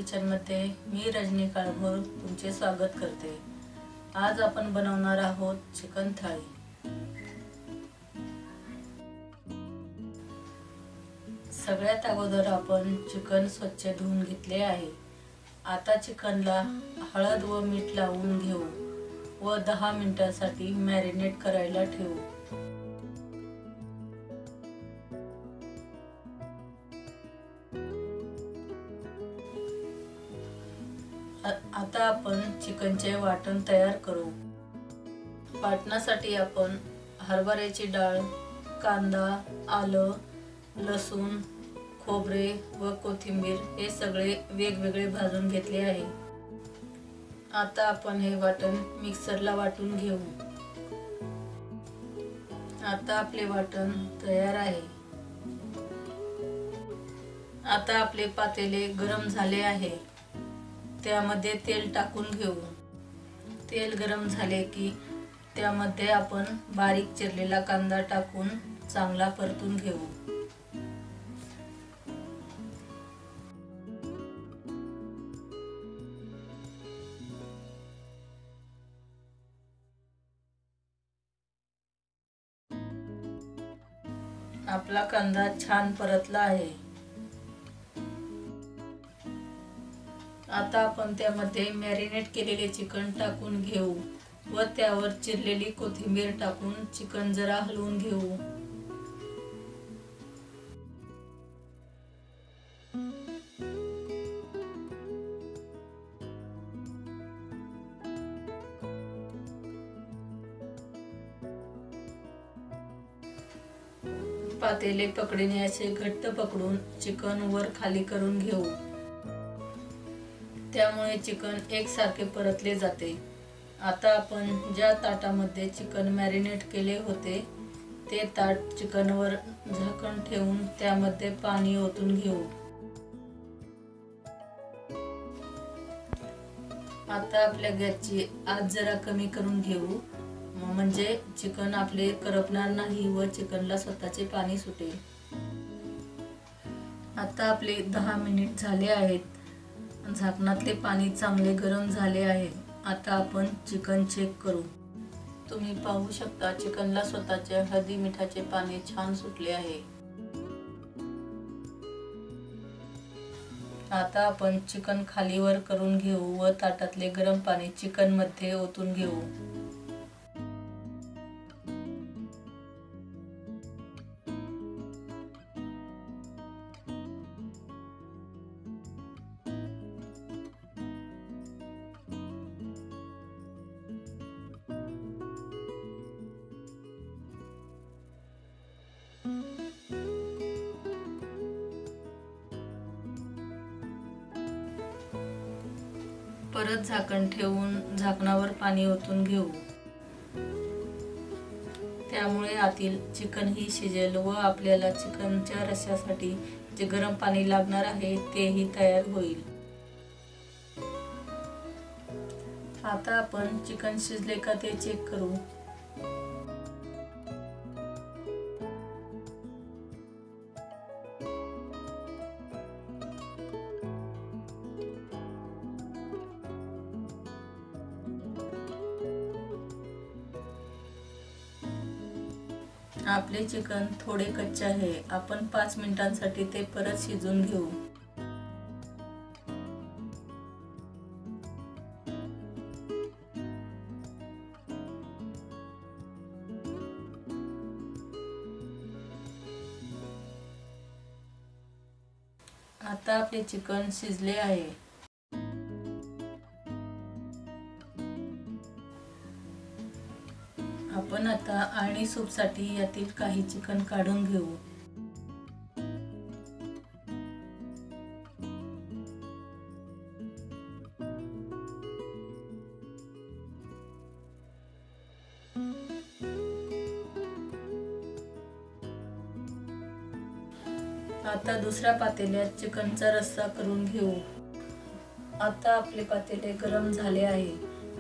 किचनमध्ये मी रजनी काळभोर तुमचे स्वागत करते। आज आपण बनवणार आहोत चिकन थाळी। सगळ्यात अगोदर आपण चिकन स्वच्छ धुवून घेतले आहे। आता चिकनला हळद व मीठ लावून घेऊ व 10 मिनिटांसाठी मॅरिनेट करायला ठेवू। आता आपण चिकनचे वाटण तयार करू। वाटणासाठी आपण हरभऱ्याची डाळ, कांदा, आलं, लसूण, खोबरे व कोथिंबीर हे सगळे वेगवेगळे भाजून घेतले आहे। आता आपण हे वाटण मिक्सरला वाटून घेऊ। आता आपले वाटण तयार आहे। आता आपले पातेले गरम झाले आहे। त्यामध्ये तेल टाकून घेऊ। तेल गरम झाले की त्यामध्ये आपण बारीक चिरलेला कांदा टाकून चांगला परतून घेऊ। आपला कांदा छान परतला आहे। आता आपण त्यामध्ये मॅरिनेट केलेले चिकन टाकून घेऊ व त्यावर चिरलेली कोथिंबीर टाकून चिकन जरा हलवून घेऊ। पातेले पकडीने असे घट्ट पकडून चिकन वर खाली करून घेऊ। त्यामुळे चिकन एकसारखे परतले जाते। आता आपण ज्या ताटामध्ये चिकन मॅरिनेट केले होते ते ताट चिकनवर झाकण ठेवून त्यामध्ये पाणी ओतून घेऊ। आता आपल्या गॅसची आच जरा कमी करून घेऊ, म्हणजे चिकन आपले करपणार नाही व चिकनला स्वतःचे पाणी सुटेल। आता आपले 10 मिनिट झाले आहेत। झाकणातले पाणी चांगले गरम झाले आहे। आता आपण चिकन चेक करू। तुम्ही पाहू शकता चिकनला स्वतःचे हळदी मिठाचे पाणी छान सुटले आहे। आता आपण चिकन खालीवर करून घेऊ व ताटातले गरम पाणी चिकन मध्ये ओतून घेऊ। परत झाकण ठेवून झाकणावर पाणी ओतून घेऊ। त्यामुळे आतील चिकन ही शिजेल व आपल्याला चिकनच्या रश्श्यासाठी जे गरम पाणी लागणार आहे तेही तयार होईल। आता आपण चिकन शिजले का ते चेक करू। आपले चिकन थोडे कच्चे आहे। आपण 5 मिनिटांसाठी ते परत शिजून घेऊ। आता आपले चिकन शिजले आहे। आपण आता आळणी सूप साठी यातील काही चिकन काढून घेऊ। आता दुसऱ्या पातेल्यात चिकनचा रस्सा करून घेऊ। आता आपले पातेले गरम झाले आहे।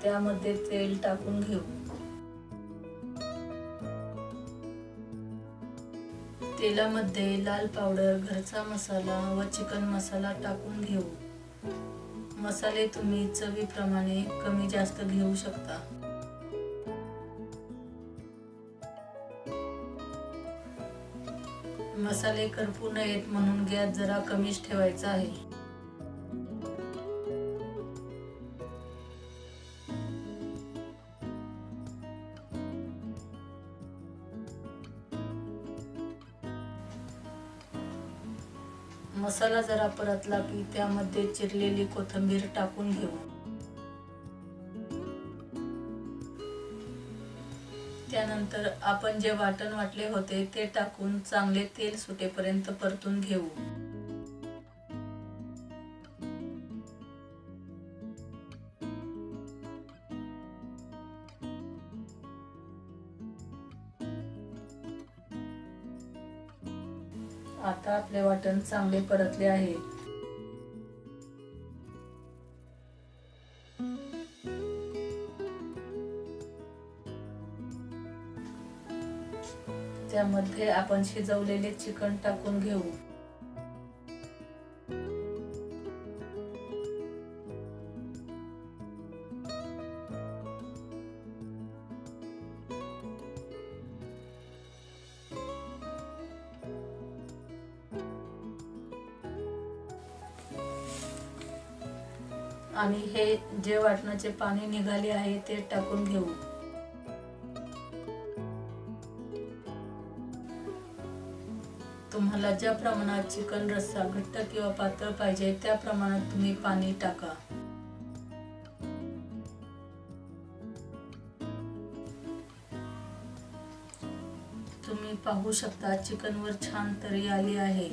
त्यामध्ये तेल टाकून घेऊ। तेलामध्ये लाल पावडर, घरचा मसाला व चिकन मसाला टाकून घेऊ। मसाले तुम्ही चवीप्रमाणे कमी जास्त घेऊ शकता। मसाले करपू नयेत म्हणून गॅस जरा कमीच ठेवायचा आहे। मसाला जरा परतला की त्यामध्ये चिरलेली कोथिंबीर टाकून घेऊ। त्यानंतर आपण जे वाटण वाटले होते ते टाकून चांगले तेल सुटेपर्यंत परतून घेऊ। आता आपले वाटण चांगले परतले आहे। त्यामध्ये आपण शिजवलेले चिकन टाकून घेऊ। आणि हे जे वाटणाचे पाणी निघाले आहे ते टाकून घेऊ। तुम्हाला ज्या प्रमाणात चिकन रस्सा घट्ट किंवा पातळ पाहिजे त्या प्रमाणात तुम्ही पाणी टाका। तुम्ही पाहू शकता चिकनवर छान तरी आली आहे।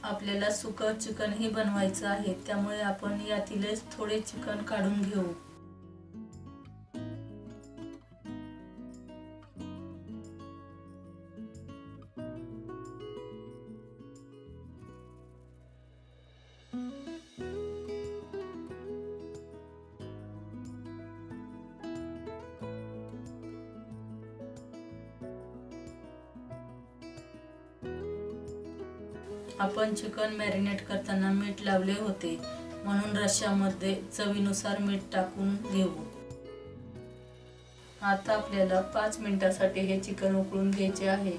आपल्याला सुकं चिकनही बनवायचं आहे, त्यामुळे आपण यातीलच थोडे चिकन काढून घेऊ। आपण चिकन मॅरिनेट करताना मीठ लावले होते, म्हणून रश्श्यामध्ये चवीनुसार मीठ टाकून घेऊ। आता आपल्याला 5 मिनिटांसाठी हे चिकन उकळून घ्यायचे आहे।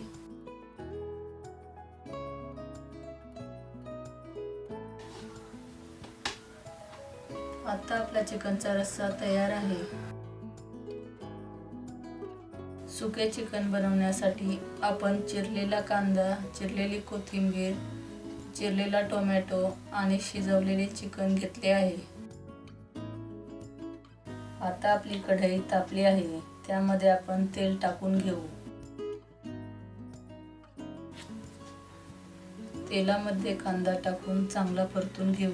आता आपला चिकनचा रस्सा तयार आहे। सुके चिकन बनवण्यासाठी आपण चिरलेला कांदा, चिरलेली कोथिंबीर, चिरलेला टोमॅटो आणि शिजवलेले चिकन घेतले आहे। आता आपली कढई तापली आहे, त्यामध्ये आपण तेल टाकून घेऊ। तेलामध्ये कांदा टाकून चांगला परतून घेऊ।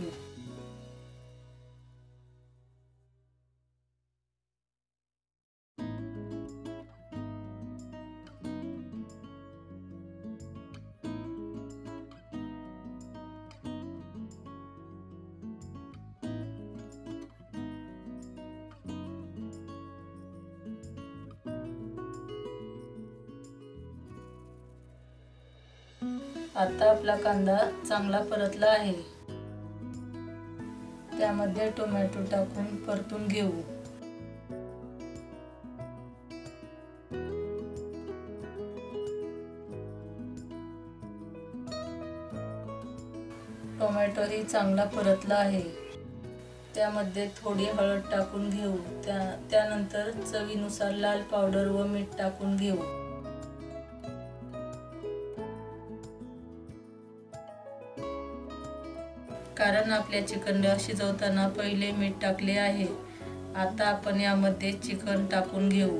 आता आपला कांदा चांगला परतला आहे, त्यामध्ये टोमॅटो टाकून परतून घेऊ। टोमॅटो ही चांगला परतला आहे, त्यामध्ये थोडी हळद टाकून घेऊ। त्यानंतर चवीनुसार लाल पावडर व मीठ टाकून घेऊ। कारण आपल्या चिकनला शिजवताना पहिले मीठ टाकले आहे। आता आपण यामध्ये चिकन टाकून घेऊ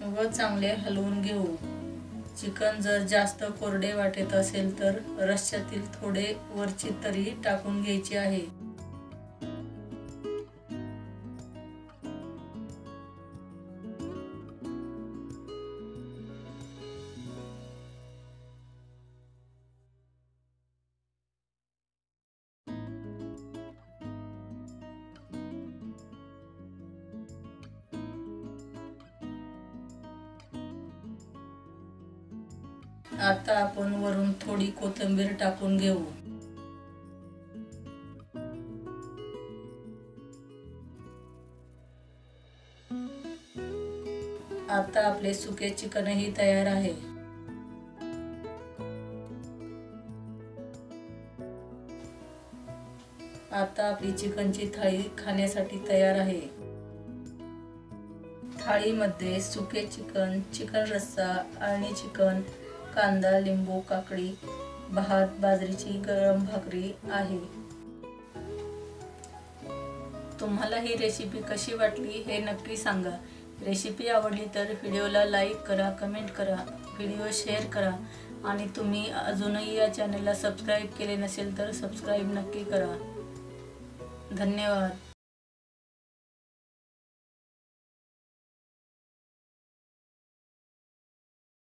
व चांगले हलवून घेऊ। चिकन जर जास्त कोरडे वाटत असेल तर रश्श्यातील थोडे वरची तरी टाकून घ्यायची आहे। आता आपण वरून थोडी कोथिंबीर टाकून घेऊ. आता आपले सुके चिकनही तयार आहे. आता आपली चिकनची थाळी खाण्यासाठी तयार आहे. थाळीमध्ये सुके चिकन, चिकन रस्सा, अळणी चिकन, कांदा, लिंबू, काकडी, भात, बाजरीची गरम भाकरी आहे. तुम्हाला ही रेसिपी कशी वाटली हे नक्की सांगा. रेसिपी आवडली तर व्हिडिओला लाईक करा, कमेंट करा, व्हिडिओ शेअर करा आणि तुम्ही अजूनही या चॅनलला सबस्क्राईब केले नसेल तर सबस्क्राईब नक्की करा. धन्यवाद.